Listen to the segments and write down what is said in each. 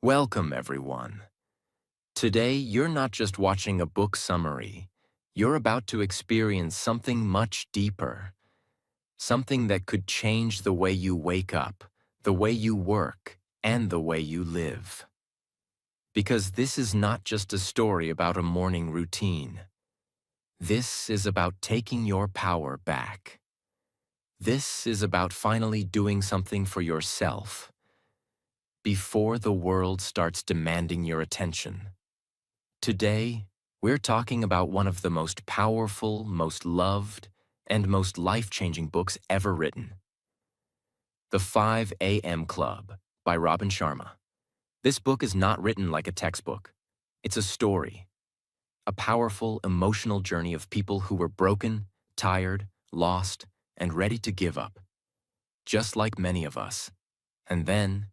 Welcome, everyone. Today, you're not just watching a book summary. You're about to experience something much deeper, something that could change the way you wake up, the way you work, and the way you live. Because this is not just a story about a morning routine. This is about taking your power back. This is about finally doing something for yourself before the world starts demanding your attention. Today, we're talking about one of the most powerful, most loved, and most life-changing books ever written. The 5 a.m. Club by Robin Sharma. This book is not written like a textbook. It's a story, a powerful, emotional journey of people who were broken, tired, lost, and ready to give up, just like many of us. And then,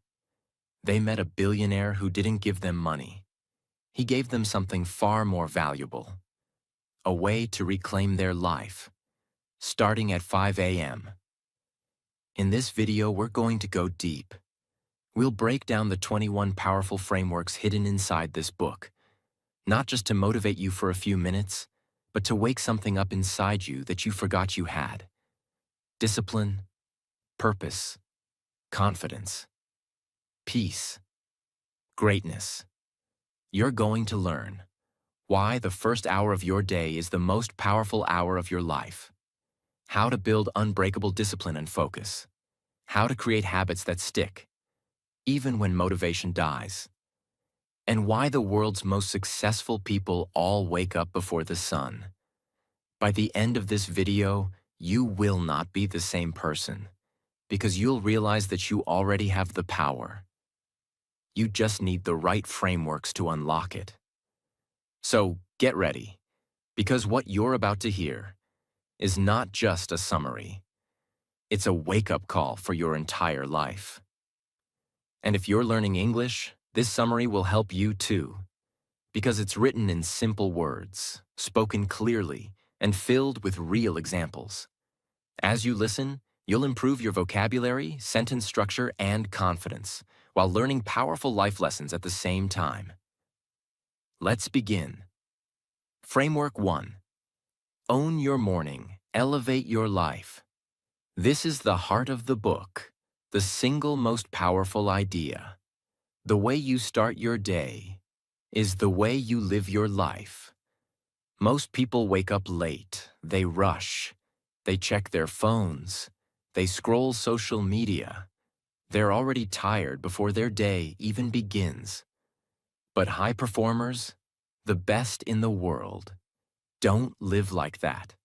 they met a billionaire who didn't give them money. He gave them something far more valuable, a way to reclaim their life, starting at 5 a.m. In this video, we're going to go deep. We'll break down the 21 powerful frameworks hidden inside this book, not just to motivate you for a few minutes, but to wake something up inside you that you forgot you had. Discipline, purpose, confidence, peace, greatness. You're going to learn why the first hour of your day is the most powerful hour of your life, how to build unbreakable discipline and focus, how to create habits that stick, even when motivation dies, and why the world's most successful people all wake up before the sun. By the end of this video, you will not be the same person, because you'll realize that you already have the power. You just need the right frameworks to unlock it. So get ready, because what you're about to hear is not just a summary. It's a wake-up call for your entire life. And if you're learning English, this summary will help you too, because it's written in simple words, spoken clearly, and filled with real examples. As you listen, you'll improve your vocabulary, sentence structure, and confidence, while learning powerful life lessons at the same time. Let's begin. Framework 1. Own your morning. Elevate your life. This is the heart of the book, the single most powerful idea. The way you start your day is the way you live your life. Most people wake up late. They rush. They check their phones. They scroll social media. They're already tired before their day even begins. But high performers, the best in the world, don't live like that.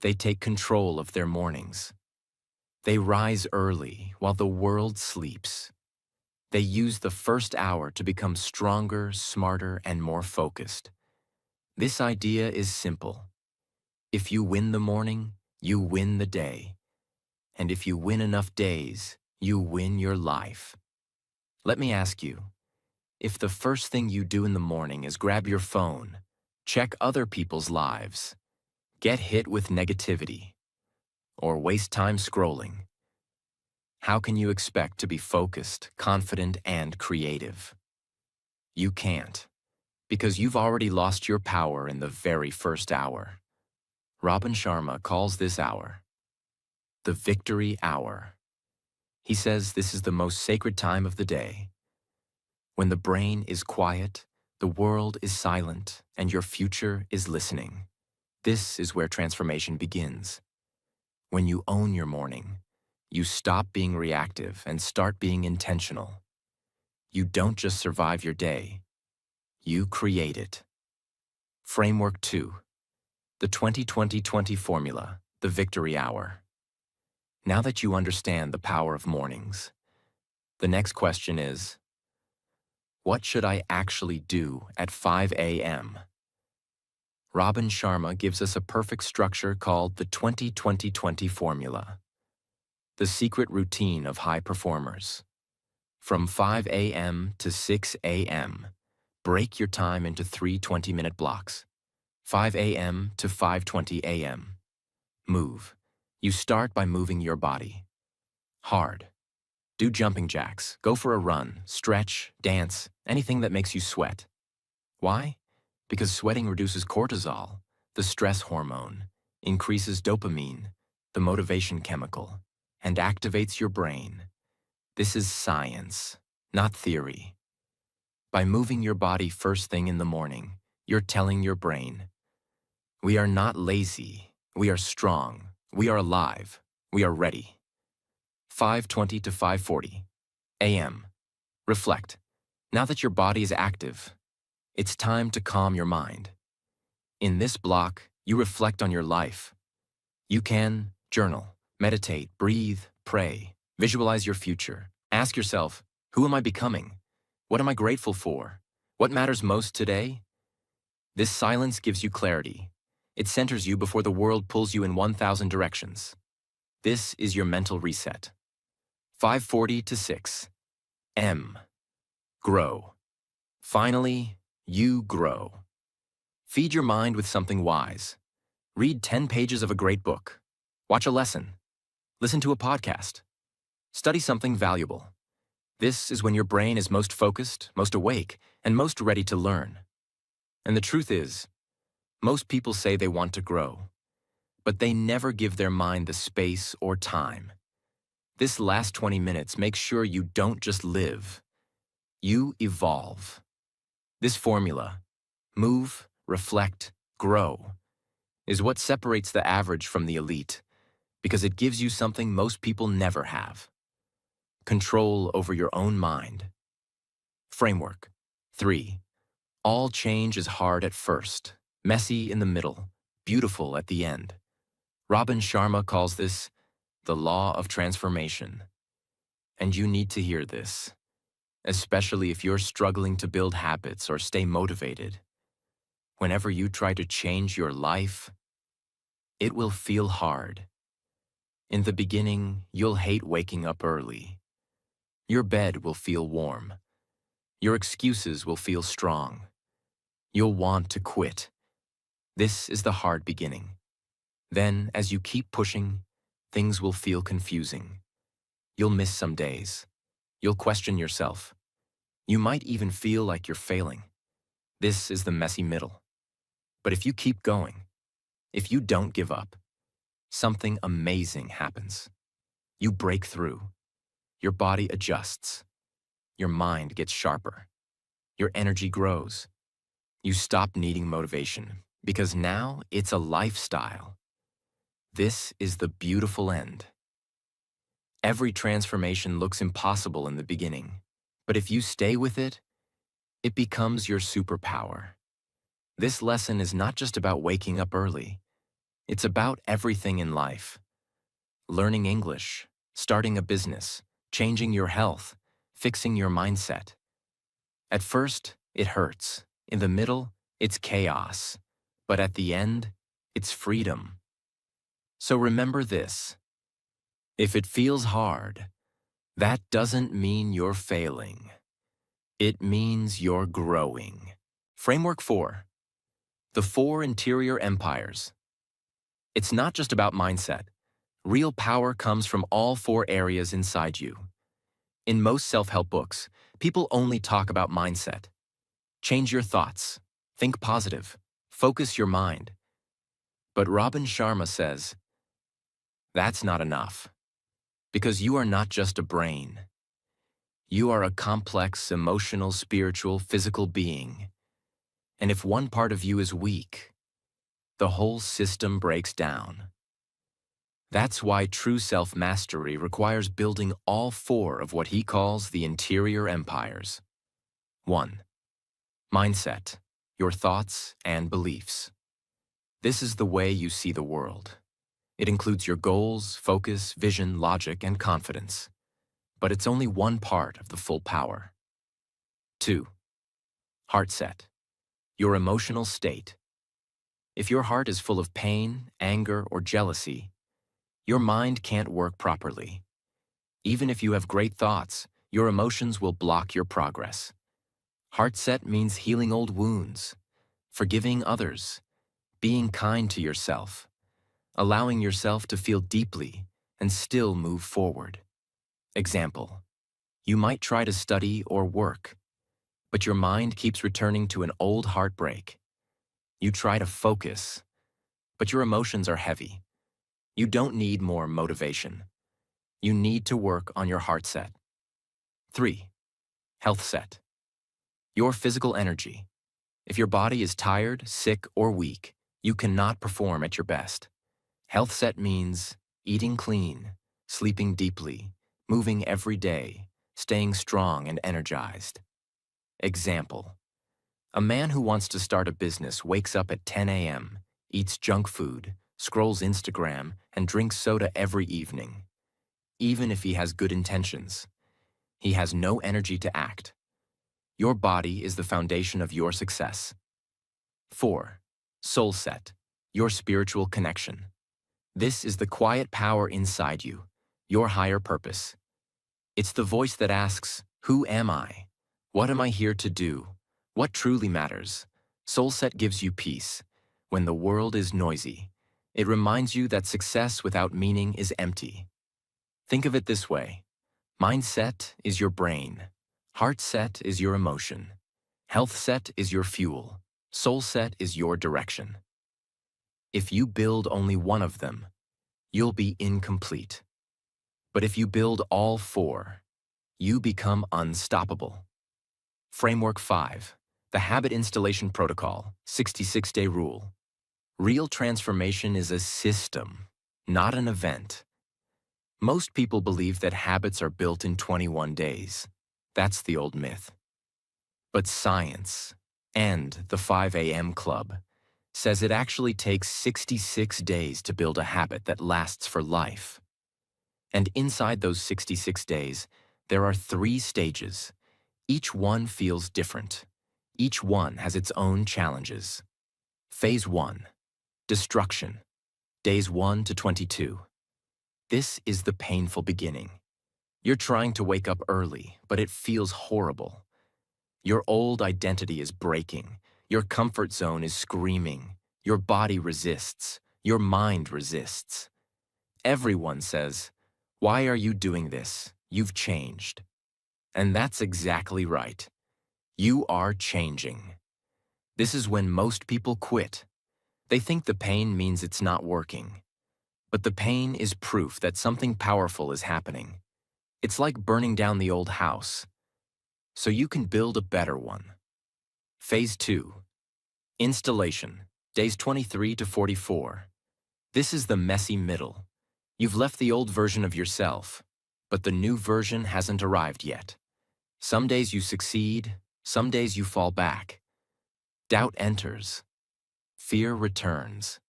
They take control of their mornings. They rise early while the world sleeps. They use the first hour to become stronger, smarter, and more focused. This idea is simple. If you win the morning, you win the day. And if you win enough days, you win your life. Let me ask you, if the first thing you do in the morning is grab your phone, check other people's lives, get hit with negativity, or waste time scrolling, how can you expect to be focused, confident, and creative? You can't, because you've already lost your power in the very first hour. Robin Sharma calls this hour the victory hour. He says this is the most sacred time of the day. When the brain is quiet, the world is silent, and your future is listening. This is where transformation begins. When you own your morning, you stop being reactive and start being intentional. You don't just survive your day, you create it. Framework 2. The 20-20-20 formula, the victory hour. Now that you understand the power of mornings, the next question is, what should I actually do at 5 a.m.? Robin Sharma gives us a perfect structure called the 20-20-20 formula, the secret routine of high performers. From 5 a.m. to 6 a.m., break your time into 3 20-minute blocks. 5 a.m. to 5:20 a.m. Move. You start by moving your body. Hard. Do jumping jacks, go for a run, stretch, dance, anything that makes you sweat. Why? Because sweating reduces cortisol, the stress hormone, increases dopamine, the motivation chemical, and activates your brain. This is science, not theory. By moving your body first thing in the morning, you're telling your brain, we are not lazy, we are strong, we are alive, we are ready. 5:20 to 5:40 a.m. Reflect. Now that your body is active, it's time to calm your mind. In this block, you reflect on your life. You can journal, meditate, breathe, pray, visualize your future. Ask yourself, who am I becoming? What am I grateful for? What matters most today? This silence gives you clarity. It centers you before the world pulls you in 1,000 directions. This is your mental reset. 5:40 to 6 M. Grow. Finally, you grow. Feed your mind with something wise. Read 10 pages of a great book. Watch a lesson. Listen to a podcast. Study something valuable. This is when your brain is most focused, most awake, and most ready to learn. And the truth is, most people say they want to grow, but they never give their mind the space or time. This last 20 minutes makes sure you don't just live, you evolve. This formula, move, reflect, grow, is what separates the average from the elite, because it gives you something most people never have: control over your own mind. Framework 3. All change is hard at first, messy in the middle, beautiful at the end. Robin Sharma calls this the law of transformation. And you need to hear this, especially if you're struggling to build habits or stay motivated. Whenever you try to change your life, it will feel hard. In the beginning, you'll hate waking up early. Your bed will feel warm. Your excuses will feel strong. You'll want to quit. This is the hard beginning. Then, as you keep pushing, things will feel confusing. You'll miss some days. You'll question yourself. You might even feel like you're failing. This is the messy middle. But if you keep going, if you don't give up, something amazing happens. You break through. Your body adjusts. Your mind gets sharper. Your energy grows. You stop needing motivation because now it's a lifestyle. This is the beautiful end. Every transformation looks impossible in the beginning, but if you stay with it, it becomes your superpower. This lesson is not just about waking up early. It's about everything in life. Learning English, starting a business, changing your health, fixing your mindset. At first, it hurts. In the middle, it's chaos. But at the end, it's freedom. So remember this. If it feels hard, that doesn't mean you're failing. It means you're growing. Framework 4. The 4 interior empires. It's not just about mindset. Real power comes from all 4 areas inside you. In most self-help books, people only talk about mindset. Change your thoughts. Think positive. Focus your mind. But Robin Sharma says, that's not enough. Because you are not just a brain. You are a complex, emotional, spiritual, physical being. And if one part of you is weak, the whole system breaks down. That's why true self-mastery requires building all 4 of what he calls the interior empires. 1. Mindset, your thoughts and beliefs. This is the way you see the world. It includes your goals, focus, vision, logic, and confidence. But it's only one part of the full power. 2. Heart set, your emotional state. If your heart is full of pain, anger, or jealousy, your mind can't work properly. Even if you have great thoughts, your emotions will block your progress. Heart set means healing old wounds, forgiving others, being kind to yourself, allowing yourself to feel deeply and still move forward. Example: You might try to study or work, but your mind keeps returning to an old heartbreak. You try to focus, but your emotions are heavy. You don't need more motivation. You need to work on your heart set. 3. Health set. Your physical energy. If your body is tired, sick, or weak, you cannot perform at your best. Health set means eating clean, sleeping deeply, moving every day, staying strong and energized. Example: a man who wants to start a business wakes up at 10 a.m., eats junk food, scrolls Instagram, and drinks soda every evening. Even if he has good intentions, he has no energy to act. Your body is the foundation of your success. 4. Soul set. Your spiritual connection. This is the quiet power inside you, your higher purpose. It's the voice that asks, "Who am I? What am I here to do? What truly matters?" Soul set gives you peace. When the world is noisy, it reminds you that success without meaning is empty. Think of it this way: mindset is your brain, heart set is your emotion, health set is your fuel, soul set is your direction. If you build only one of them, you'll be incomplete. But if you build all four, you become unstoppable. Framework 5. The Habit Installation Protocol, 66-Day Rule. Real transformation is a system, not an event. Most people believe that habits are built in 21 days. That's the old myth. But science, and the 5 a.m. Club, says it actually takes 66 days to build a habit that lasts for life. And inside those 66 days, there are 3 stages. Each one feels different. Each one has its own challenges. Phase 1. Destruction. Days 1 to 22. This is the painful beginning. You're trying to wake up early, but it feels horrible. Your old identity is breaking. Your comfort zone is screaming. Your body resists. Your mind resists. Everyone says, "Why are you doing this? You've changed." And that's exactly right. You are changing. This is when most people quit. They think the pain means it's not working. But the pain is proof that something powerful is happening. It's like burning down the old house, so you can build a better one. Phase 2. Installation. Days 23 to 44. This is the messy middle. You've left the old version of yourself, but the new version hasn't arrived yet. Some days you succeed, some days you fall back. Doubt enters. Fear returns.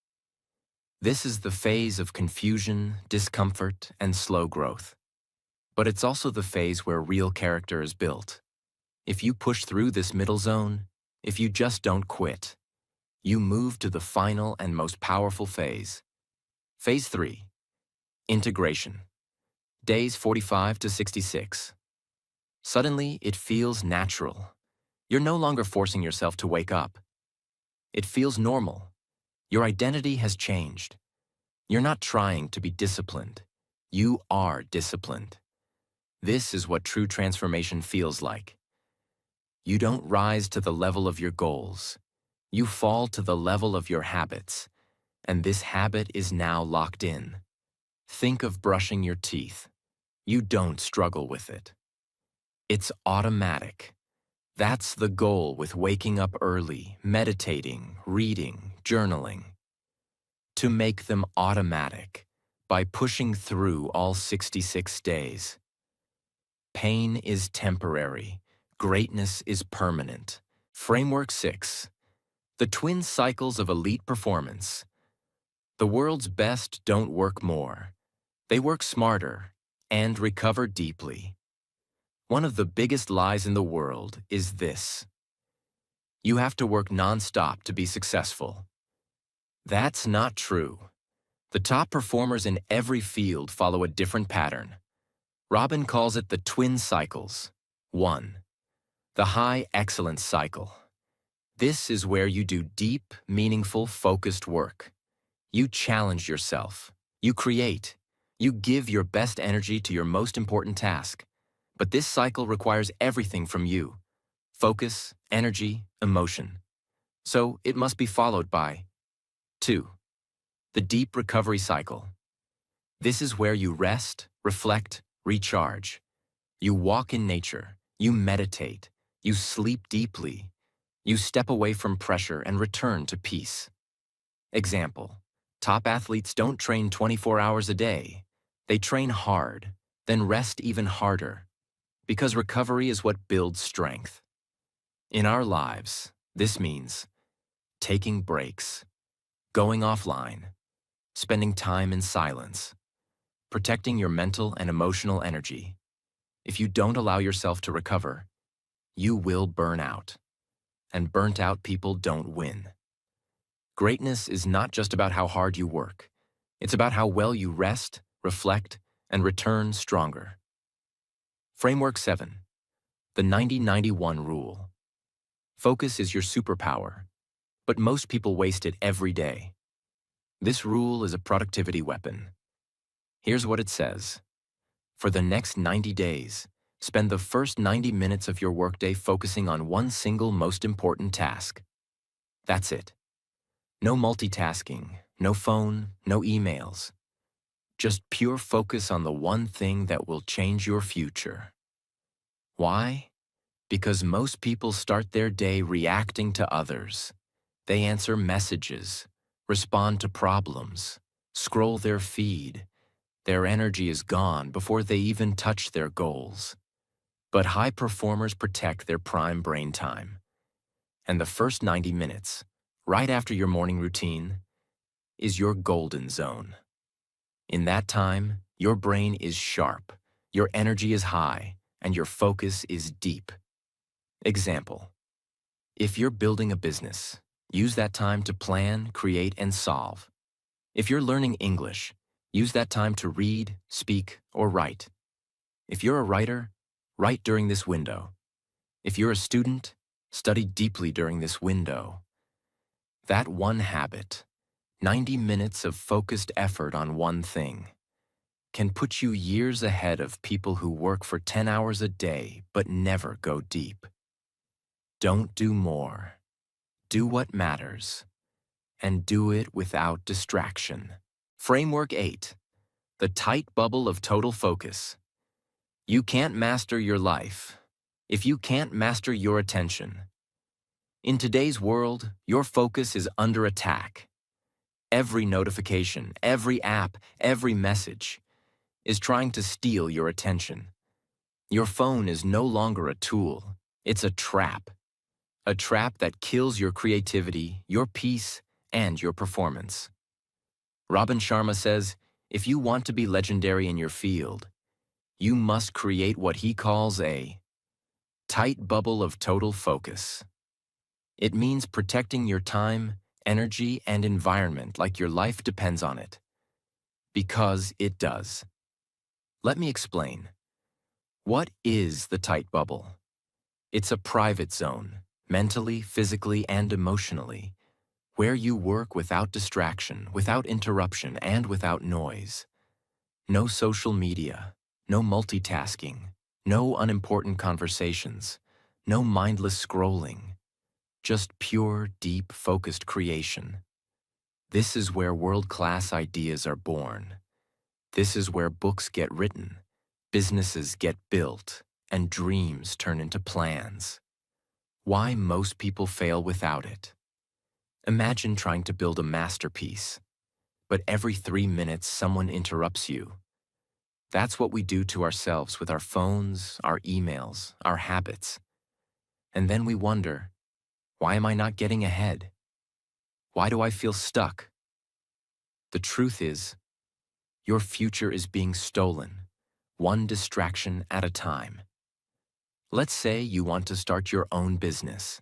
This is the phase of confusion, discomfort, and slow growth. But it's also the phase where real character is built. If you push through this middle zone, if you just don't quit, you move to the final and most powerful phase. Phase 3. Integration. Days 45 to 66. Suddenly, it feels natural. You're no longer forcing yourself to wake up. It feels normal. Your identity has changed. You're not trying to be disciplined. You are disciplined. This is what true transformation feels like. You don't rise to the level of your goals. You fall to the level of your habits, and this habit is now locked in. Think of brushing your teeth. You don't struggle with it. It's automatic. That's the goal with waking up early, meditating, reading, journaling. To make them automatic by pushing through all 66 days. Pain is temporary. Greatness is permanent. Framework 6. The twin cycles of elite performance. The world's best don't work more. They work smarter and recover deeply. One of the biggest lies in the world is this: you have to work nonstop to be successful. That's not true. The top performers in every field follow a different pattern. Robin calls it the twin cycles. 1. The high excellence cycle. This is where you do deep, meaningful, focused work. You challenge yourself. You create. You give your best energy to your most important task. But this cycle requires everything from you: focus, energy, emotion. So it must be followed by 2. The deep recovery cycle. This is where you rest, reflect, recharge. You walk in nature, you meditate, you sleep deeply, you step away from pressure and return to peace. Example: top athletes don't train 24 hours a day. They train hard, then rest even harder, because recovery is what builds strength. In our lives, this means taking breaks, going offline, spending time in silence, protecting your mental and emotional energy. If you don't allow yourself to recover, you will burn out. And burnt out people don't win. Greatness is not just about how hard you work. It's about how well you rest, reflect, and return stronger. Framework 7. The 90-91 rule. Focus is your superpower, but most people waste it every day. This rule is a productivity weapon. Here's what it says. For the next 90 days, spend the first 90 minutes of your workday focusing on one single most important task. That's it. No multitasking, no phone, no emails. Just pure focus on the one thing that will change your future. Why? Because most people start their day reacting to others. They answer messages, respond to problems, scroll their feed. Their energy is gone before they even touch their goals. But high performers protect their prime brain time. And the first 90 minutes, right after your morning routine, is your golden zone. In that time, your brain is sharp, your energy is high, and your focus is deep. Example: if you're building a business, use that time to plan, create, and solve. If you're learning English, use that time to read, speak, or write. If you're a writer, write during this window. If you're a student, study deeply during this window. That one habit, 90 minutes of focused effort on one thing, can put you years ahead of people who work for 10 hours a day but never go deep. Don't do more. Do what matters. And do it without distraction. Framework 8. The tight bubble of total focus. You can't master your life if you can't master your attention. In today's world, your focus is under attack. Every notification, every app, every message is trying to steal your attention. Your phone is no longer a tool, it's a trap. A trap that kills your creativity, your peace, and your performance. Robin Sharma says, if you want to be legendary in your field, you must create what he calls a tight bubble of total focus. It means protecting your time, energy, and environment like your life depends on it. Because it does. Let me explain. What is the tight bubble? It's a private zone, mentally, physically, and emotionally, where you work without distraction, without interruption, and without noise. No social media, no multitasking, no unimportant conversations, no mindless scrolling, just pure, deep, focused creation. This is where world-class ideas are born. This is where books get written, businesses get built, and dreams turn into plans. Why most people fail without it? Imagine trying to build a masterpiece, but every 3 minutes someone interrupts you. That's what we do to ourselves with our phones, our emails, our habits. And then we wonder, why am I not getting ahead? Why do I feel stuck? The truth is, your future is being stolen, one distraction at a time. Let's say you want to start your own business,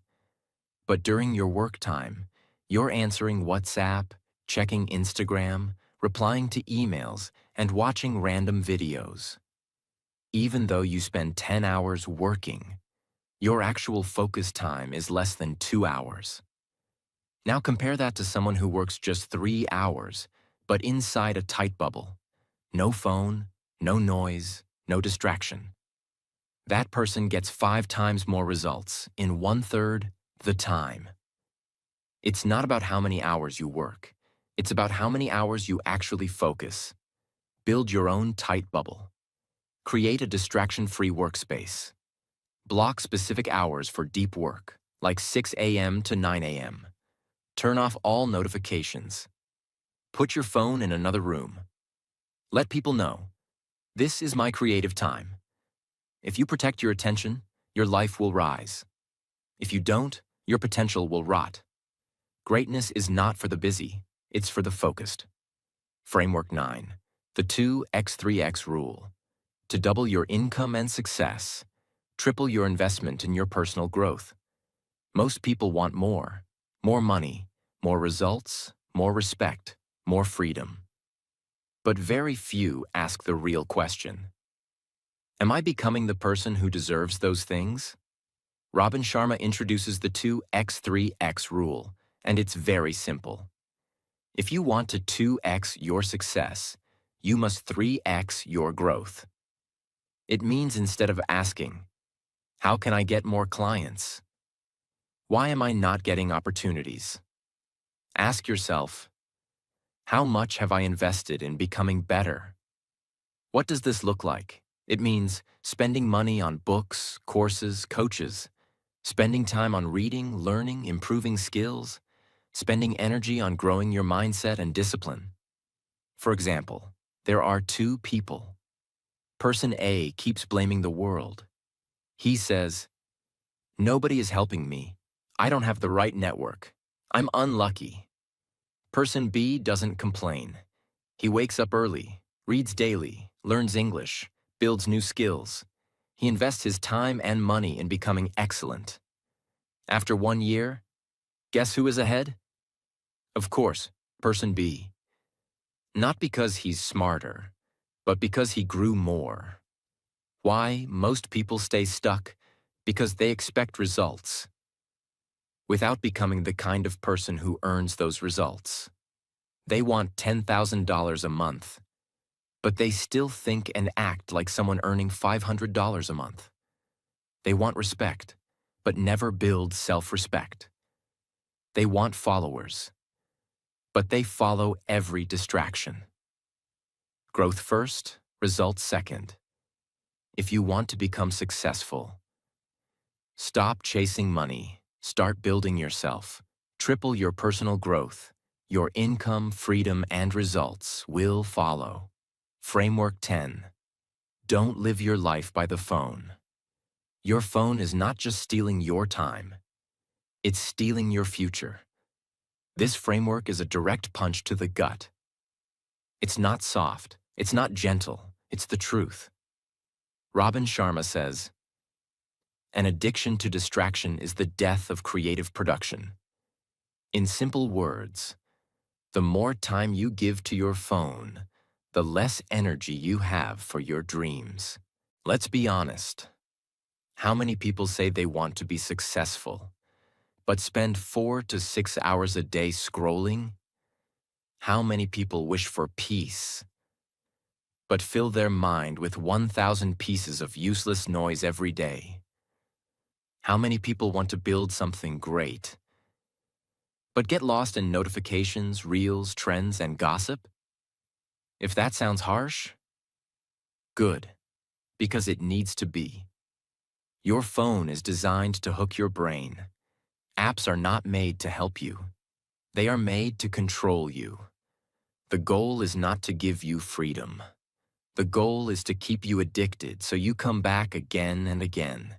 but during your work time, you're answering WhatsApp, checking Instagram, replying to emails, and watching random videos. Even though you spend 10 hours working, your actual focus time is less than 2 hours. Now compare that to someone who works just 3 hours, but inside a tight bubble. No phone, no noise, no distraction. That person gets 5 times more results in 1/3 the time. It's not about how many hours you work. It's about how many hours you actually focus. Build your own tight bubble. Create a distraction-free workspace. Block specific hours for deep work, like 6 a.m. to 9 a.m. Turn off all notifications. Put your phone in another room. Let people know, this is my creative time. If you protect your attention, your life will rise. If you don't, your potential will rot. Greatness is not for the busy, it's for the focused. Framework 9. The 2x3x rule. To double your income and success, triple your investment in your personal growth. Most people want more money, more results, more respect, more freedom. But very few ask the real question. Am I becoming the person who deserves those things? Robin Sharma introduces the 2x3x rule, and it's very simple. If you want to 2x your success, you must 3x your growth. It means instead of asking, how can I get more clients? Why am I not getting opportunities? Ask yourself, how much have I invested in becoming better? What does this look like? It means spending money on books, courses, coaches, spending time on reading, learning, improving skills, spending energy on growing your mindset and discipline. For example, there are 2 people. Person A keeps blaming the world. He says, nobody is helping me. I don't have the right network. I'm unlucky. Person B doesn't complain. He wakes up early, reads daily, learns English, builds new skills. He invests his time and money in becoming excellent. After 1 year, guess who is ahead? Of course, person B. Not because he's smarter, but because he grew more. Why most people stay stuck? Because they expect results, without becoming the kind of person who earns those results. They want $10,000 a month, but they still think and act like someone earning $500 a month. They want respect, but never build self-respect. They want followers, but they follow every distraction. Growth first, results second. If you want to become successful, stop chasing money, start building yourself. Triple your personal growth. Your income, freedom, and results will follow. Framework 10. Don't live your life by the phone. Your phone is not just stealing your time, it's stealing your future. This framework is a direct punch to the gut. It's not soft, it's not gentle, it's the truth. Robin Sharma says, an addiction to distraction is the death of creative production. In simple words, the more time you give to your phone, the less energy you have for your dreams. Let's be honest. How many people say they want to be successful, but spend 4 to 6 hours a day scrolling? How many people wish for peace, but fill their mind with 1,000 pieces of useless noise every day? How many people want to build something great, but get lost in notifications, reels, trends, and gossip? If that sounds harsh, good, because it needs to be. Your phone is designed to hook your brain. Apps are not made to help you. They are made to control you. The goal is not to give you freedom. The goal is to keep you addicted so you come back again and again.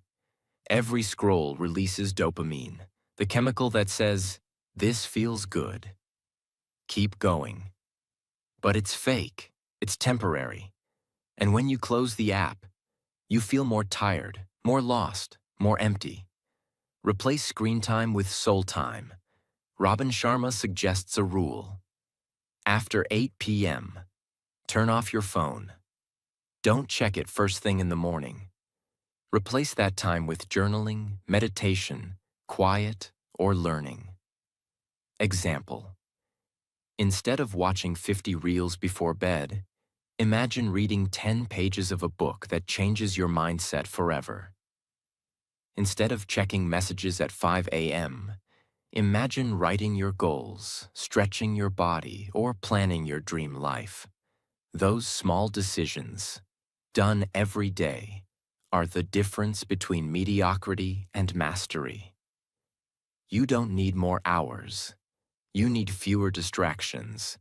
Every scroll releases dopamine, the chemical that says, this feels good. Keep going. But it's fake. It's temporary. And when you close the app, you feel more tired, more lost, more empty. Replace screen time with soul time. Robin Sharma suggests a rule. After 8 p.m., turn off your phone. Don't check it first thing in the morning. Replace that time with journaling, meditation, quiet, or learning. Example. Instead of watching 50 reels before bed, Imagine reading 10 pages of a book that changes your mindset forever. Instead of checking messages at 5 a.m., imagine writing your goals, stretching your body, or planning your dream life. Those small decisions, done every day, are the difference between mediocrity and mastery. You don't need more hours. You need fewer distractions.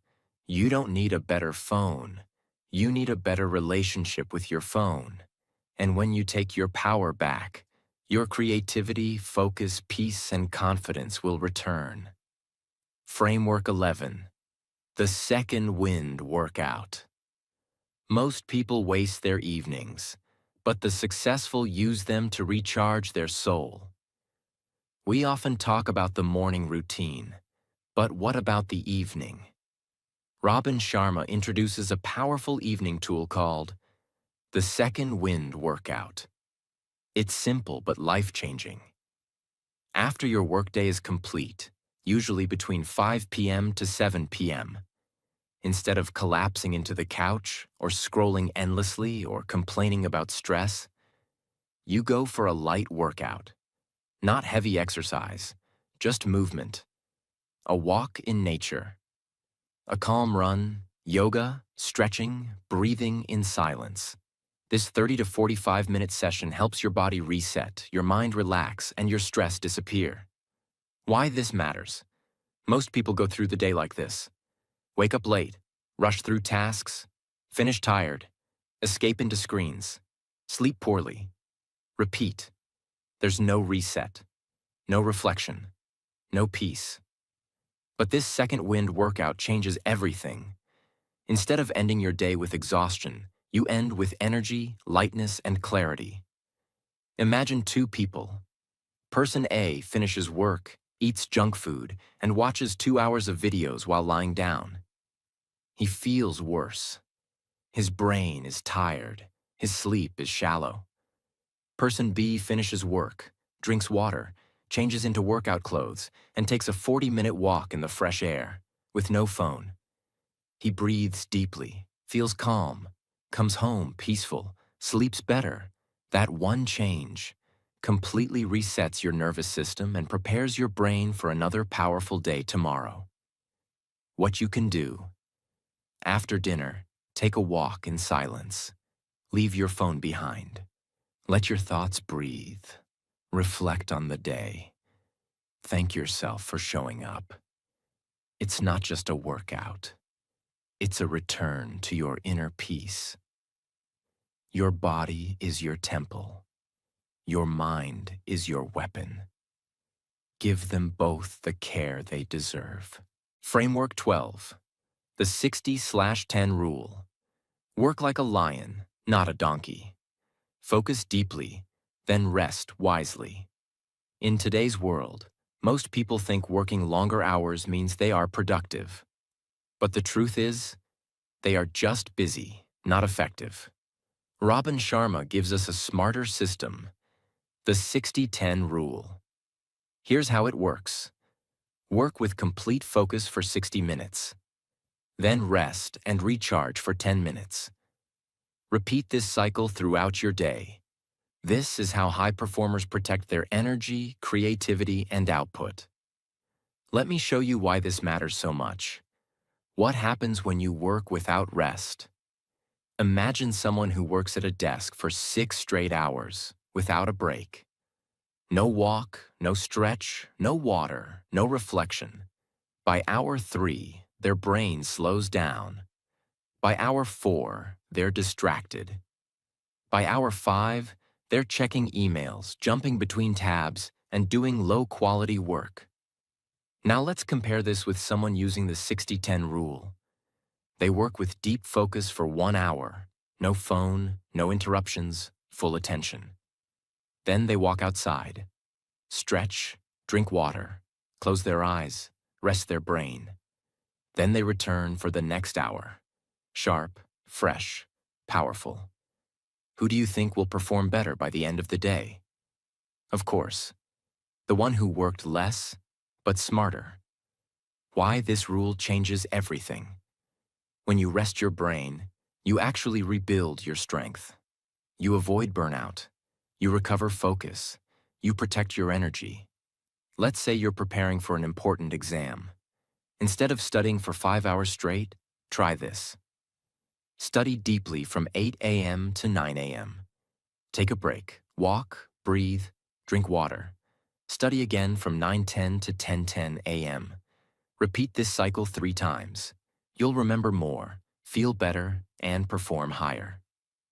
You don't need a better phone. You need a better relationship with your phone. And when you take your power back, your creativity, focus, peace, and confidence will return. Framework 11. The second wind workout. Most people waste their evenings, but the successful use them to recharge their soul. We often talk about the morning routine, but what about the evening? Robin Sharma introduces a powerful evening tool called the Second Wind Workout. It's simple but life-changing. After your workday is complete, usually between 5 p.m. to 7 p.m., instead of collapsing into the couch or scrolling endlessly or complaining about stress, you go for a light workout. Not heavy exercise, just movement. A walk in nature. A calm run, yoga, stretching, breathing in silence. This 30 to 45-minute session helps your body reset, your mind relax, and your stress disappear. Why this matters? Most people go through the day like this. Wake up late, rush through tasks, finish tired, escape into screens, sleep poorly. Repeat. There's no reset, no reflection, no peace. But this second wind workout changes everything. Instead of ending your day with exhaustion, you end with energy, lightness, and clarity. Imagine two people. Person A finishes work, eats junk food, and watches 2 hours of videos while lying down. He feels worse. His brain is tired. His sleep is shallow. Person B finishes work, drinks water, changes into workout clothes, and takes a 40-minute walk in the fresh air, with no phone. He breathes deeply, feels calm, comes home peaceful, sleeps better. That one change completely resets your nervous system and prepares your brain for another powerful day tomorrow. What you can do. After dinner, take a walk in silence. Leave your phone behind. Let your thoughts breathe. Reflect on the day. Thank yourself for showing up. It's not just a workout. It's a return to your inner peace. Your body is your temple. Your mind is your weapon. Give them both the care they deserve. Framework 12. The 60/10 rule. Work like a lion, not a donkey. Focus deeply, then rest wisely. In today's world, most people think working longer hours means they are productive. But the truth is, they are just busy, not effective. Robin Sharma gives us a smarter system, the 60/10 rule. Here's how it works. Work with complete focus for 60 minutes. Then rest and recharge for 10 minutes. Repeat this cycle throughout your day. This is how high performers protect their energy, creativity, and output. Let me show you why this matters so much. What happens when you work without rest? Imagine someone who works at a desk for 6 straight hours, without a break. No walk, no stretch, no water, no reflection. By hour 3, their brain slows down. By hour 4, they're distracted. By hour 5, they're checking emails, jumping between tabs, and doing low-quality work. Now let's compare this with someone using the 60/10 rule. They work with deep focus for 1 hour. No phone, no interruptions, full attention. Then they walk outside. Stretch, drink water, close their eyes, rest their brain. Then they return for the next hour. Sharp, fresh, powerful. Who do you think will perform better by the end of the day? Of course, the one who worked less, but smarter. Why this rule changes everything. When you rest your brain, You actually rebuild your strength. You avoid burnout. You recover focus. You protect your energy. Let's say you're preparing for an important exam. Instead of studying for 5 hours straight, try this. Study deeply from 8 a.m. to 9 a.m. Take a break, walk, breathe, drink water. Study again from 9:10 to 10:10 a.m. Repeat this cycle 3 times. You'll remember more, feel better, and perform higher.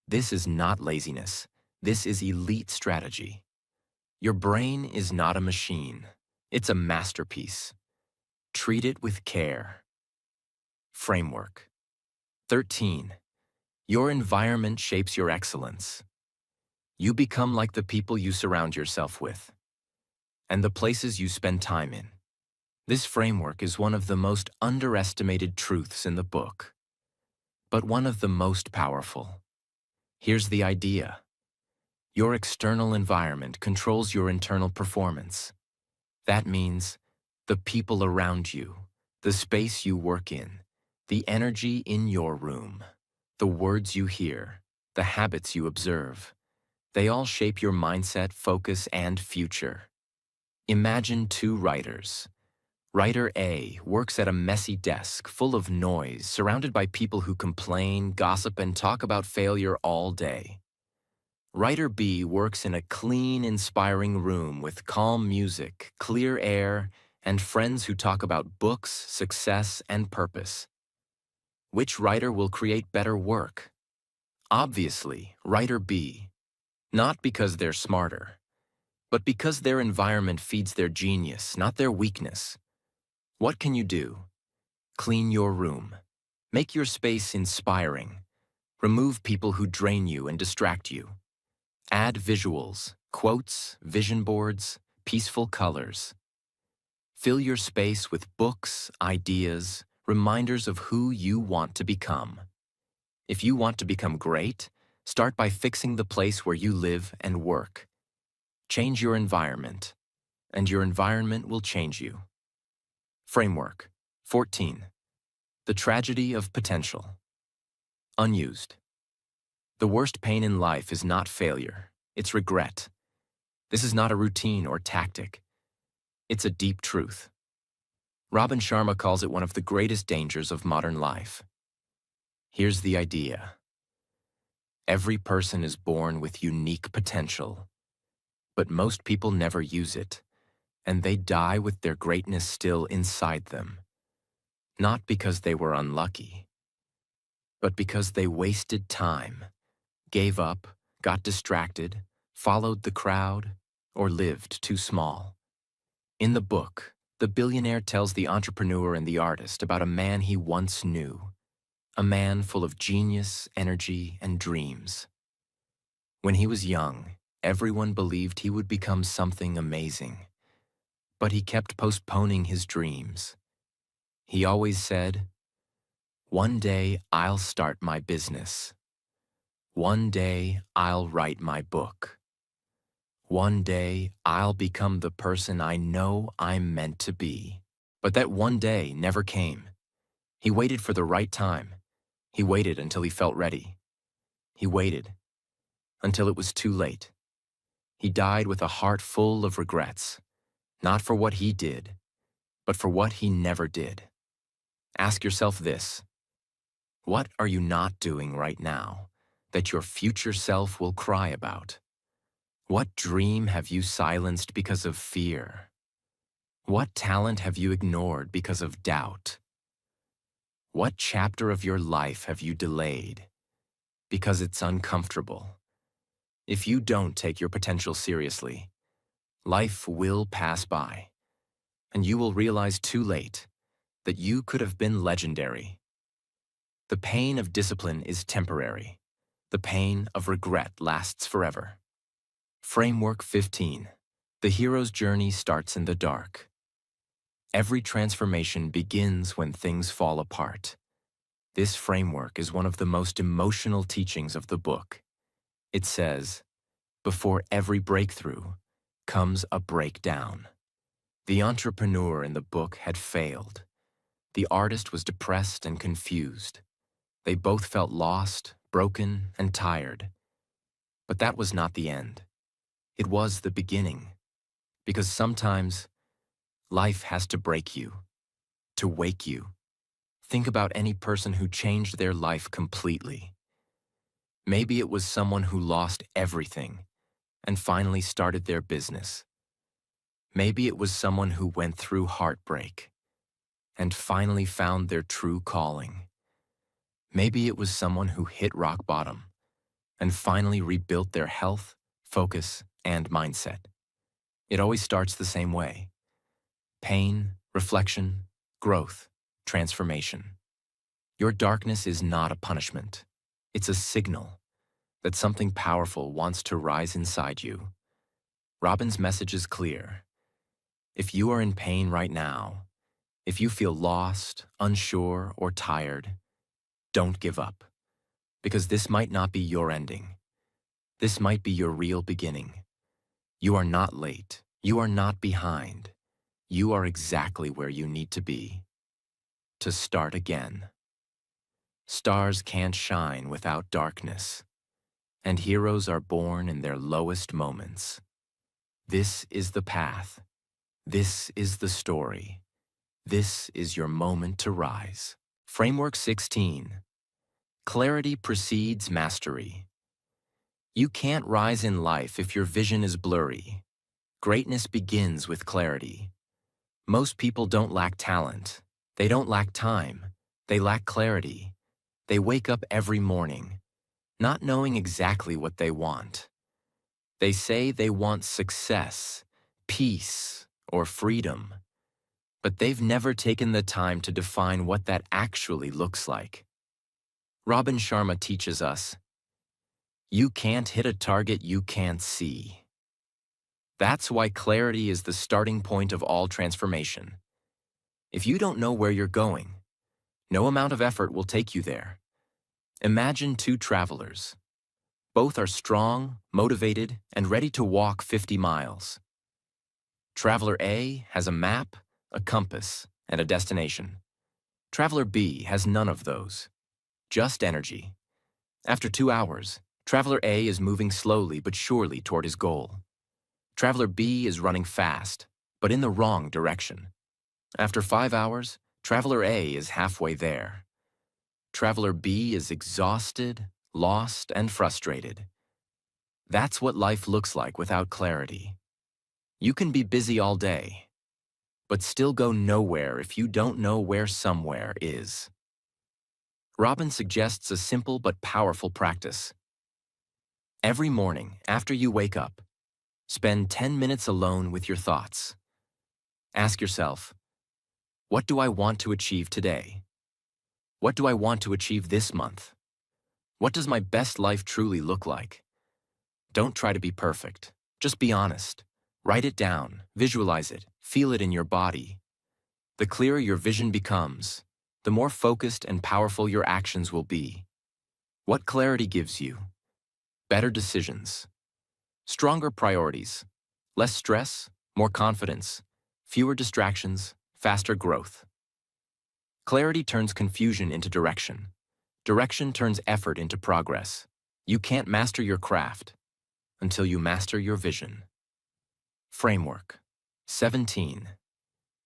This is not laziness. This is elite strategy. Your brain is not a machine. It's a masterpiece. Treat it with care. Framework. 13. Your environment shapes your excellence. You become like the people you surround yourself with and the places you spend time in. This framework is one of the most underestimated truths in the book, but one of the most powerful. Here's the idea. Your external environment controls your internal performance. That means the people around you, the space you work in, the energy in your room, the words you hear, the habits you observe. They all shape your mindset, focus, and future. Imagine 2 writers. Writer A works at a messy desk full of noise, surrounded by people who complain, gossip, and talk about failure all day. Writer B works in a clean, inspiring room with calm music, clear air, and friends who talk about books, success, and purpose. Which writer will create better work? Obviously, writer B. Not because they're smarter, but because their environment feeds their genius, not their weakness. What can you do? Clean your room. Make your space inspiring. Remove people who drain you and distract you. Add visuals, quotes, vision boards, peaceful colors. Fill your space with books, ideas, reminders of who you want to become. If you want to become great, start by fixing the place where you live and work. Change your environment, and your environment will change you. Framework. 14. The tragedy of potential. Unused. The worst pain in life is not failure, it's regret. This is not a routine or tactic. It's a deep truth. Robin Sharma calls it one of the greatest dangers of modern life. Here's the idea. Every person is born with unique potential, but most people never use it, and they die with their greatness still inside them. Not because they were unlucky, but because they wasted time, gave up, got distracted, followed the crowd, or lived too small. In the book, the billionaire tells the entrepreneur and the artist about a man he once knew, a man full of genius, energy, and dreams. When he was young, everyone believed he would become something amazing, but he kept postponing his dreams. He always said, "One day I'll start my business. One day I'll write my book. One day I'll become the person I know I'm meant to be." But that one day never came. He waited for the right time. He waited until he felt ready. He waited until it was too late. He died with a heart full of regrets, not for what he did, but for what he never did. Ask yourself this: what are you not doing right now that your future self will cry about? What dream have you silenced because of fear? What talent have you ignored because of doubt? What chapter of your life have you delayed because it's uncomfortable? If you don't take your potential seriously, life will pass by, and you will realize too late that you could have been legendary. The pain of discipline is temporary. The pain of regret lasts forever. Framework 15. The hero's journey starts in the dark. Every transformation begins when things fall apart. This framework is one of the most emotional teachings of the book. It says, before every breakthrough comes a breakdown. The entrepreneur in the book had failed. The artist was depressed and confused. They both felt lost, broken, and tired. But that was not the end. It was the beginning. Because sometimes life has to break you, to wake you. Think about any person who changed their life completely. Maybe it was someone who lost everything and finally started their business. Maybe it was someone who went through heartbreak and finally found their true calling. Maybe it was someone who hit rock bottom and finally rebuilt their health, focus, and mindset. It always starts the same way. Pain, reflection, growth, transformation. Your darkness is not a punishment. It's a signal that something powerful wants to rise inside you. Robin's message is clear. If you are in pain right now, if you feel lost, unsure, or tired, don't give up. Because this might not be your ending. This might be your real beginning. You are not late. You are not behind. You are exactly where you need to be. To start again. Stars can't shine without darkness, and heroes are born in their lowest moments. This is the path. This is the story. This is your moment to rise. Framework 16. Clarity precedes mastery. You can't rise in life if your vision is blurry. Greatness begins with clarity. Most people don't lack talent. They don't lack time. They lack clarity. They wake up every morning, not knowing exactly what they want. They say they want success, peace, or freedom, but they've never taken the time to define what that actually looks like. Robin Sharma teaches us, you can't hit a target you can't see. That's why clarity is the starting point of all transformation. If you don't know where you're going, no amount of effort will take you there. Imagine two travelers. Both are strong, motivated, and ready to walk 50 miles. Traveler A has a map, a compass, and a destination. Traveler B has none of those, just energy. After 2 hours, Traveler A is moving slowly but surely toward his goal. Traveler B is running fast, but in the wrong direction. After 5 hours, Traveler A is halfway there. Traveler B is exhausted, lost, and frustrated. That's what life looks like without clarity. You can be busy all day, but still go nowhere if you don't know where somewhere is. Robin suggests a simple but powerful practice. Every morning, after you wake up, spend 10 minutes alone with your thoughts. Ask yourself, what do I want to achieve today? What do I want to achieve this month? What does my best life truly look like? Don't try to be perfect. Just be honest. Write it down, visualize it, feel it in your body. The clearer your vision becomes, the more focused and powerful your actions will be. What clarity gives you? Better decisions, stronger priorities, less stress, more confidence, fewer distractions, faster growth. Clarity turns confusion into direction. Direction turns effort into progress. You can't master your craft until you master your vision. Framework 17.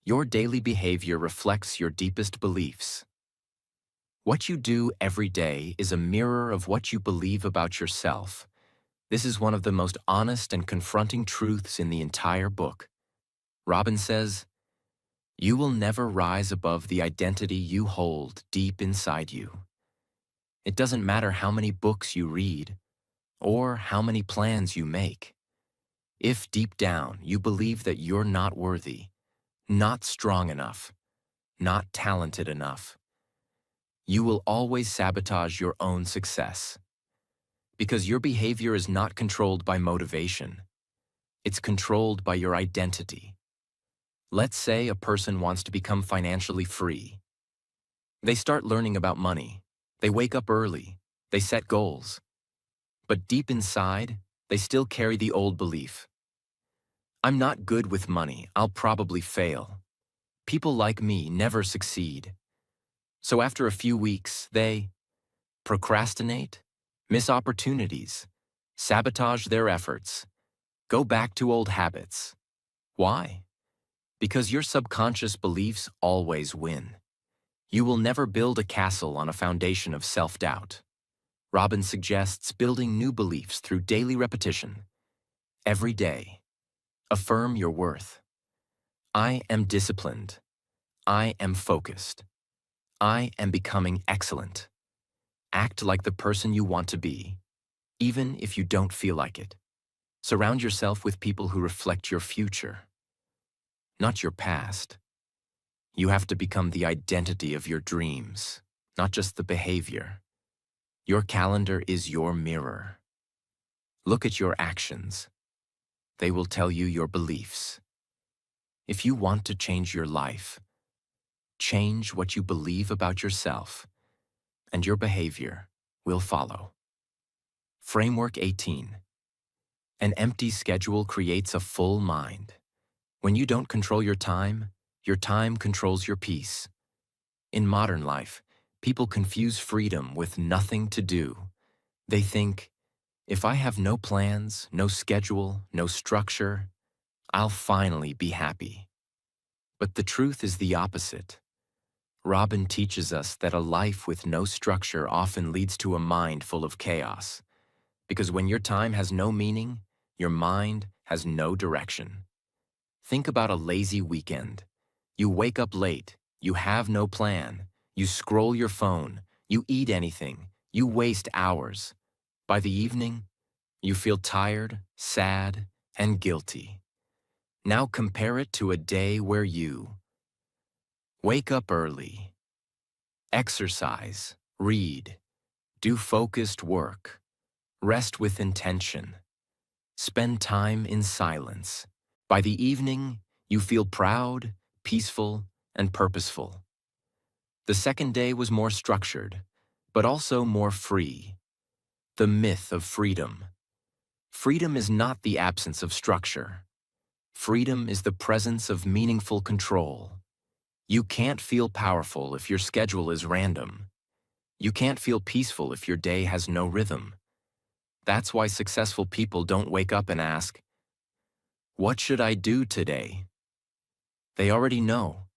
Your daily behavior reflects your deepest beliefs. What you do every day is a mirror of what you believe about yourself. This is one of the most honest and confronting truths in the entire book. Robin says, you will never rise above the identity you hold deep inside you. It doesn't matter how many books you read or how many plans you make. If deep down you believe that you're not worthy, not strong enough, not talented enough, you will always sabotage your own success. Because your behavior is not controlled by motivation. It's controlled by your identity. Let's say a person wants to become financially free. They start learning about money. They wake up early. They set goals. But deep inside, they still carry the old belief. I'm not good with money. I'll probably fail. People like me never succeed. So after a few weeks, they procrastinate, miss opportunities, sabotage their efforts, go back to old habits. Why? Because your subconscious beliefs always win. You will never build a castle on a foundation of self-doubt. Robin suggests building new beliefs through daily repetition. Every day, affirm your worth. I am disciplined. I am focused. I am becoming excellent. Act like the person you want to be, even if you don't feel like it. Surround yourself with people who reflect your future, not your past. You have to become the identity of your dreams, not just the behavior. Your calendar is your mirror. Look at your actions. They will tell you your beliefs. If you want to change your life, change what you believe about yourself, and your behavior will follow. Framework 18. An empty schedule creates a full mind. When you don't control your time controls your peace. In modern life, people confuse freedom with nothing to do. They think, if I have no plans, no schedule, no structure, I'll finally be happy. But the truth is the opposite. Robin teaches us that a life with no structure often leads to a mind full of chaos. Because when your time has no meaning, your mind has no direction. Think about a lazy weekend. You wake up late, you have no plan, you scroll your phone, you eat anything, you waste hours. By the evening, you feel tired, sad, and guilty. Now compare it to a day where you wake up early, exercise, read, do focused work, rest with intention, spend time in silence. By the evening, you feel proud, peaceful, and purposeful. The second day was more structured, but also more free. The myth of freedom. Freedom is not the absence of structure. Freedom is the presence of meaningful control. You can't feel powerful if your schedule is random. You can't feel peaceful if your day has no rhythm. That's why successful people don't wake up and ask, "What should I do today?" They already know,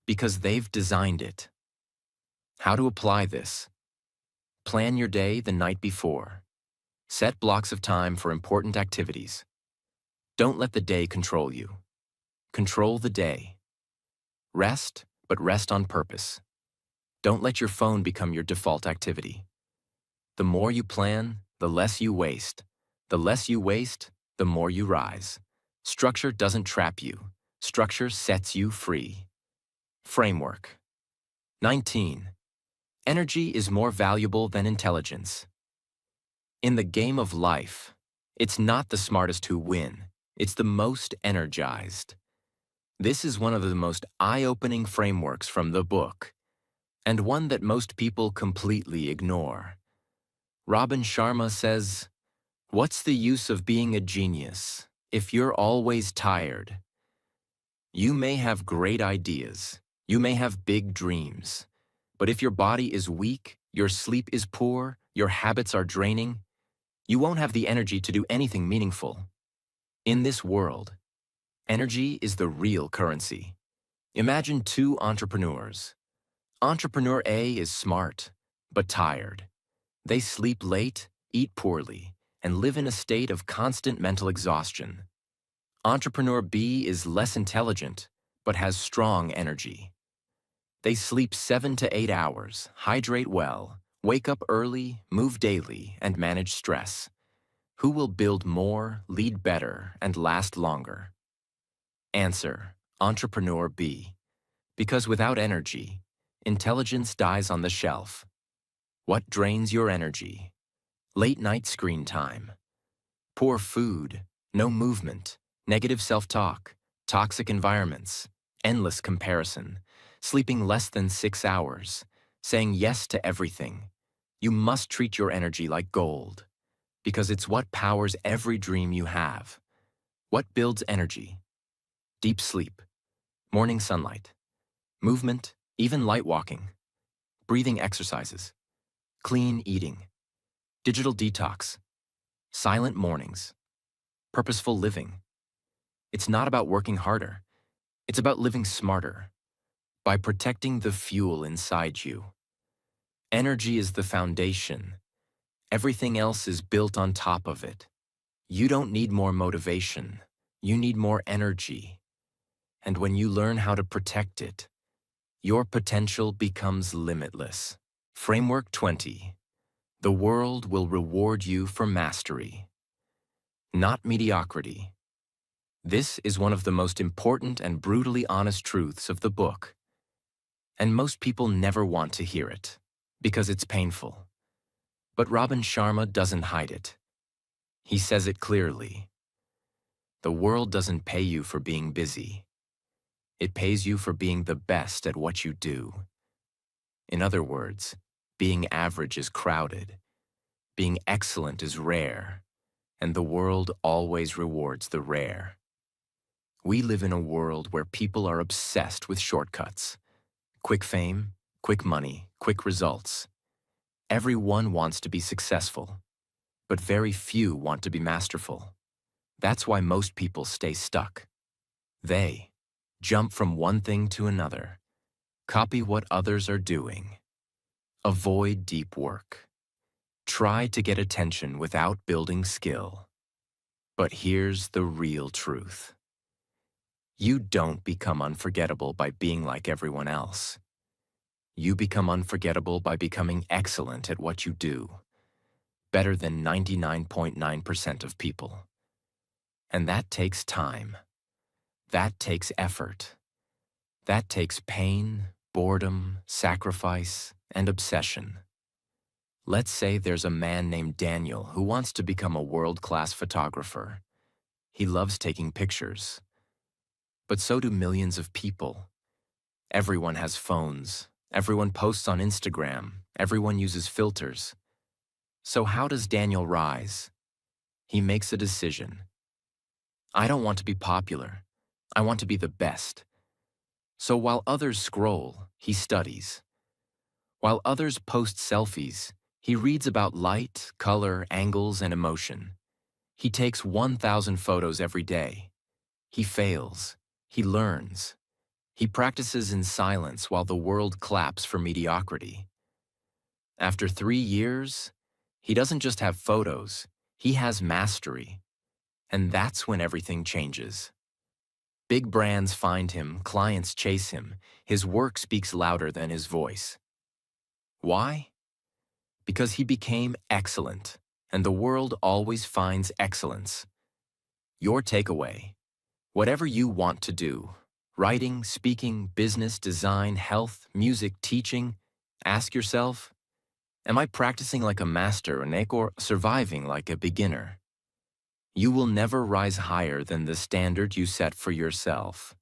because they've designed it. How to apply this? Plan your day the night before. Set blocks of time for important activities. Don't let the day control you. Control the day. Rest, but rest on purpose. Don't let your phone become your default activity. The more you plan, the less you waste. The less you waste, the more you rise. Structure doesn't trap you. Structure sets you free. Framework 19. Energy is more valuable than intelligence. In the game of life, it's not the smartest who win. It's the most energized. This is one of the most eye-opening frameworks from the book, and one that most people completely ignore. Robin Sharma says, "What's the use of being a genius if you're always tired? You may have great ideas, you may have big dreams, but if your body is weak, your sleep is poor, your habits are draining, you won't have the energy to do anything meaningful." In this world, energy is the real currency. Imagine two entrepreneurs. Entrepreneur A is smart, but tired. They sleep late, eat poorly, and live in a state of constant mental exhaustion. Entrepreneur B is less intelligent, but has strong energy. They sleep 7 to 8 hours, hydrate well, wake up early, move daily, and manage stress. Who will build more, lead better, and last longer? Answer: Entrepreneur B. Because without energy, intelligence dies on the shelf. What drains your energy? Late night screen time, poor food, no movement, negative self-talk, toxic environments, endless comparison, sleeping less than 6 hours, saying yes to everything. You must treat your energy like gold, because it's what powers every dream you have. What builds energy? Deep sleep, morning sunlight, movement, even light walking, breathing exercises, clean eating, digital detox, silent mornings, purposeful living. It's not about working harder. It's about living smarter by protecting the fuel inside you. Energy is the foundation. Everything else is built on top of it. You don't need more motivation. You need more energy. And when you learn how to protect it, your potential becomes limitless. Framework 20. The world will reward you for mastery, not mediocrity. This is one of the most important and brutally honest truths of the book. And most people never want to hear it, because it's painful. But Robin Sharma doesn't hide it. He says it clearly. The world doesn't pay you for being busy. It pays you for being the best at what you do. In other words, being average is crowded. Being excellent is rare. And the world always rewards the rare. We live in a world where people are obsessed with shortcuts. Quick fame, quick money, quick results. Everyone wants to be successful, but very few want to be masterful. That's why most people stay stuck. They jump from one thing to another, copy what others are doing, avoid deep work, try to get attention without building skill. But here's the real truth. You don't become unforgettable by being like everyone else. You become unforgettable by becoming excellent at what you do, better than 99.9% of people. And that takes time. That takes effort. That takes pain, boredom, sacrifice, and obsession. Let's say there's a man named Daniel who wants to become a world-class photographer. He loves taking pictures. But so do millions of people. Everyone has phones. Everyone posts on Instagram. Everyone uses filters. So how does Daniel rise? He makes a decision. I don't want to be popular. I want to be the best. So while others scroll, he studies. While others post selfies, he reads about light, color, angles, and emotion. He takes 1,000 photos every day. He fails. He learns. He practices in silence while the world claps for mediocrity. After 3 years, he doesn't just have photos, he has mastery. And that's when everything changes. Big brands find him, clients chase him, his work speaks louder than his voice. Why? Because he became excellent, and the world always finds excellence. Your takeaway: whatever you want to do, writing, speaking, business, design, health, music, teaching, ask yourself, am I practicing like a master or surviving like a beginner? You will never rise higher than the standard you set for yourself.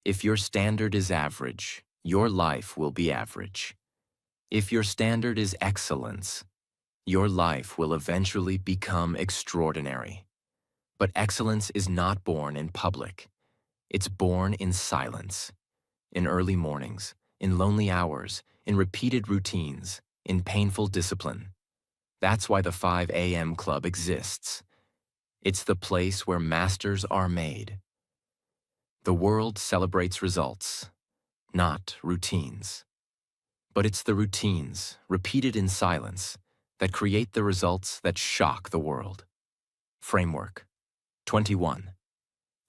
If your standard is average, your life will be average. If your standard is excellence, your life will eventually become extraordinary. But excellence is not born in public. It's born in silence, in early mornings, in lonely hours, in repeated routines, in painful discipline. That's why the 5 a.m. Club exists. It's the place where masters are made. The world celebrates results, not routines. But it's the routines, repeated in silence, that create the results that shock the world. Framework 21.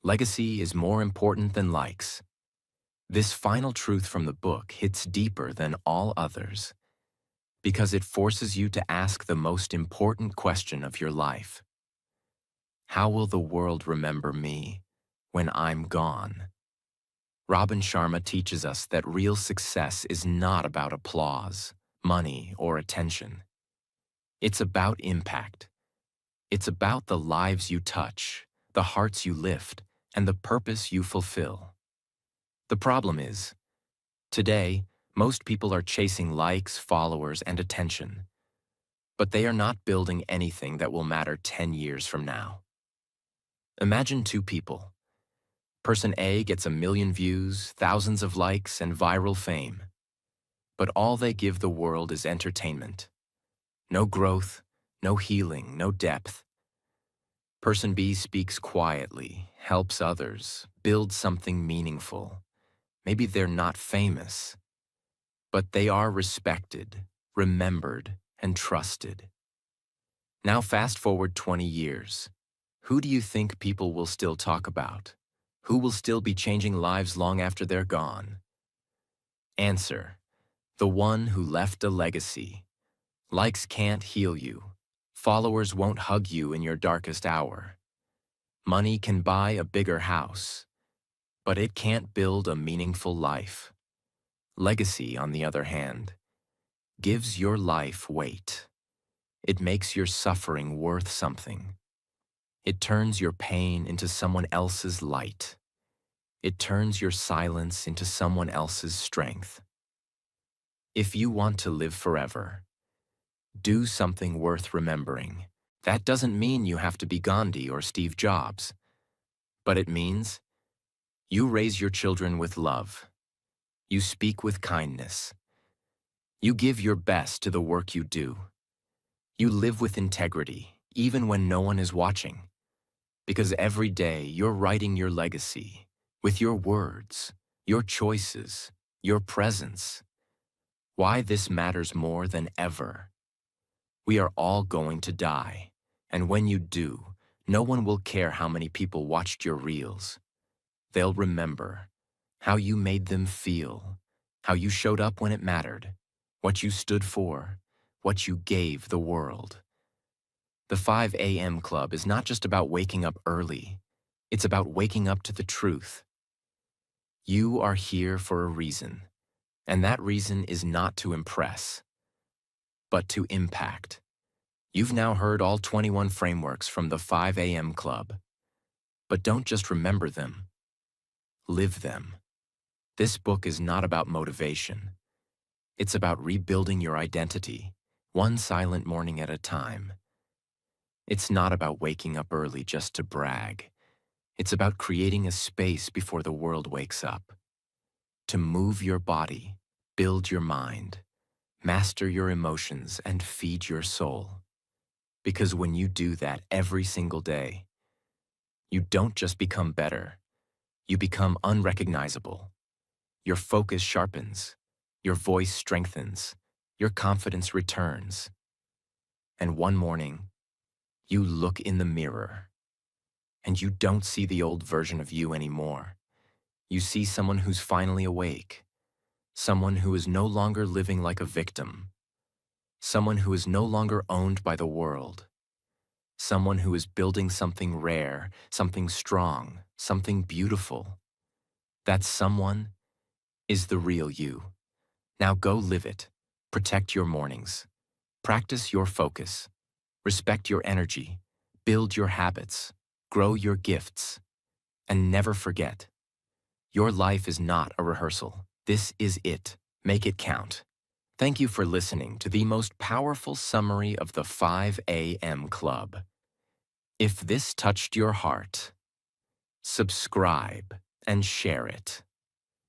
Legacy is more important than likes. This final truth from the book hits deeper than all others because it forces you to ask the most important question of your life. How will the world remember me when I'm gone? Robin Sharma teaches us that real success is not about applause, money, or attention. It's about impact. It's about the lives you touch, the hearts you lift, and the purpose you fulfill. The problem is, today, most people are chasing likes, followers, and attention. But they are not building anything that will matter 10 years from now. Imagine 2 people. Person A gets 1 million views, thousands of likes, and viral fame. But all they give the world is entertainment. No growth, no healing, no depth. Person B speaks quietly, helps others, builds something meaningful. Maybe they're not famous, but they are respected, remembered, and trusted. Now fast forward 20 years. Who do you think people will still talk about? Who will still be changing lives long after they're gone? Answer: the one who left a legacy. Likes can't heal you. Followers won't hug you in your darkest hour. Money can buy a bigger house, but it can't build a meaningful life. Legacy, on the other hand, gives your life weight. It makes your suffering worth something. It turns your pain into someone else's light. It turns your silence into someone else's strength. If you want to live forever, do something worth remembering. That doesn't mean you have to be Gandhi or Steve Jobs, but it means you raise your children with love. You speak with kindness. You give your best to the work you do. You live with integrity, even when no one is watching. Because every day you're writing your legacy with your words, your choices, your presence. Why this matters more than ever. We are all going to die, and when you do, no one will care how many people watched your reels. They'll remember how you made them feel, how you showed up when it mattered, what you stood for, what you gave the world. The 5 a.m. Club is not just about waking up early. It's about waking up to the truth. You are here for a reason, and that reason is not to impress, but to impact. You've now heard all 21 frameworks from the 5 a.m. Club. But don't just remember them. Live them. This book is not about motivation. It's about rebuilding your identity, one silent morning at a time. It's not about waking up early just to brag. It's about creating a space before the world wakes up. To move your body, build your mind, master your emotions, and feed your soul. Because when you do that every single day, you don't just become better, you become unrecognizable. Your focus sharpens, your voice strengthens, your confidence returns. And one morning, you look in the mirror, and you don't see the old version of you anymore. You see someone who's finally awake, someone who is no longer living like a victim, someone who is no longer owned by the world, someone who is building something rare, something strong, something beautiful. That someone is the real you. Now go live it. Protect your mornings. Practice your focus. Respect your energy. Build your habits. Grow your gifts. And never forget, your life is not a rehearsal. This is it. Make it count. Thank you for listening to the most powerful summary of the 5 a.m. Club. If this touched your heart, subscribe and share it.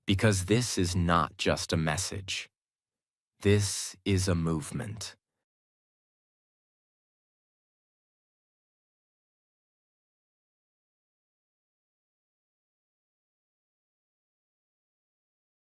Because this is not just a message. This is a movement.